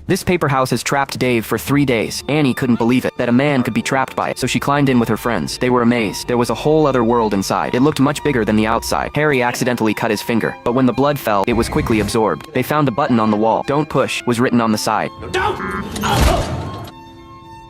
This paper house has trapped Dave for 3 days. Annie couldn't believe it, that a man could be trapped by it, so she climbed in with her friends. They were amazed. There was a whole other world inside. It looked much bigger than the outside. Harry accidentally cut his finger, but when the blood fell, it was quickly absorbed. They found a button on the wall. "Don't push" was written on the side.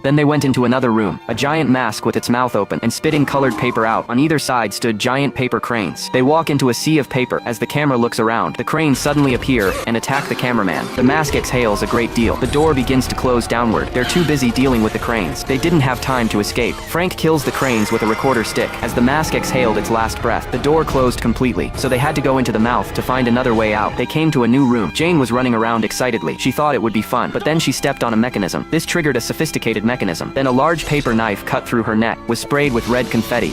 Then they went into another room, a giant mask with its mouth open and spitting colored paper out. On either side stood giant paper cranes. They walk into a sea of paper. As the camera looks around, the cranes suddenly appear and attack the cameraman. The mask exhales a great deal. The door begins to close downward. They're too busy dealing with the cranes. They didn't have time to escape. Frank kills the cranes with a recorder stick. As the mask exhaled its last breath, the door closed completely, so they had to go into the mouth to find another way out. They came to a new room. Jane was running around excitedly. She thought it would be fun, but then she stepped on a mechanism. This triggered a sophisticated mechanism. Then a large paper knife cut through her neck, was sprayed with red confetti.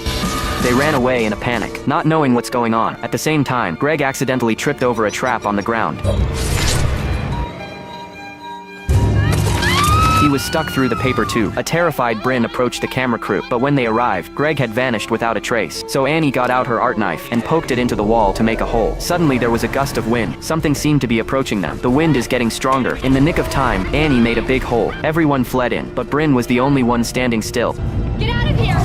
They ran away in a panic, not knowing what's going on. At the same time, Greg accidentally tripped over a trap on the ground. He was stuck through the paper too. A terrified Bryn approached the camera crew, but when they arrived, Greg had vanished without a trace. So Annie got out her art knife and poked it into the wall to make a hole. Suddenly there was a gust of wind. Something seemed to be approaching them. The wind is getting stronger. In the nick of time, Annie made a big hole. Everyone fled in, but Bryn was the only one standing still. Get out of here!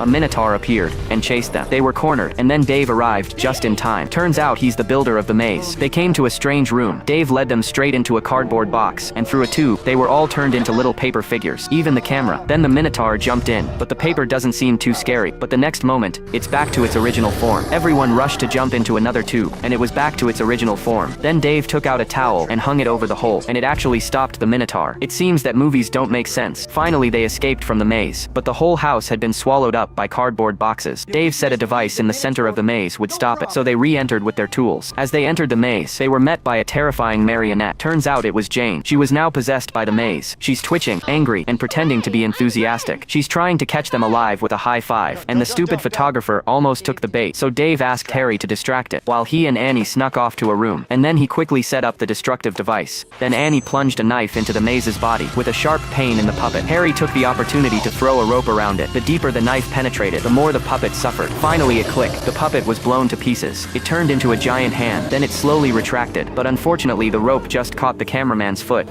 A minotaur appeared and chased them. They were cornered, and then Dave arrived just in time. Turns out he's the builder of the maze. They came to a strange room. Dave led them straight into a cardboard box, and through a tube, they were all turned into little paper figures, even the camera. Then the minotaur jumped in, but the paper doesn't seem too scary. But the next moment, it's back to its original form. Everyone rushed to jump into another tube, and it was back to its original form. Then Dave took out a towel and hung it over the hole, and it actually stopped the minotaur. It seems that movies don't make sense. Finally, they escaped from the maze, but the whole house had been swallowed up by cardboard boxes. Dave said a device in the center of the maze would stop it, so they re-entered with their tools. As they entered the maze, they were met by a terrifying marionette. Turns out it was Jane. She was now possessed by the maze. She's twitching, angry, and pretending to be enthusiastic. She's trying to catch them alive with a high five, and the stupid photographer almost took the bait, so Dave asked Harry to distract it, while he and Annie snuck off to a room, and then he quickly set up the destructive device. Then Annie plunged a knife into the maze's body, with a sharp pain in the puppet. Harry took the opportunity to throw a rope around it. The deeper the knife penetrated, the more the puppet suffered. Finally it clicked. The puppet was blown to pieces. It turned into a giant hand, then it slowly retracted, but unfortunately the rope just caught the cameraman's foot.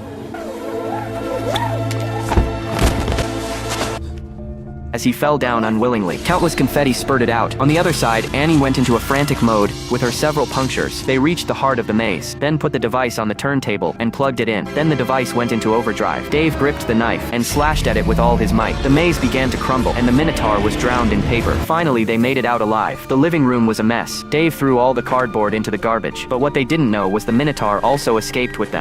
As he fell down unwillingly, countless confetti spurted out. On the other side, Annie went into a frantic mode. With her several punctures, they reached the heart of the maze, then put the device on the turntable and plugged it in. Then the device went into overdrive. Dave gripped the knife and slashed at it with all his might. The maze began to crumble, and the minotaur was drowned in paper. Finally, they made it out alive. The living room was a mess. Dave threw all the cardboard into the garbage, but what they didn't know was the minotaur also escaped with them.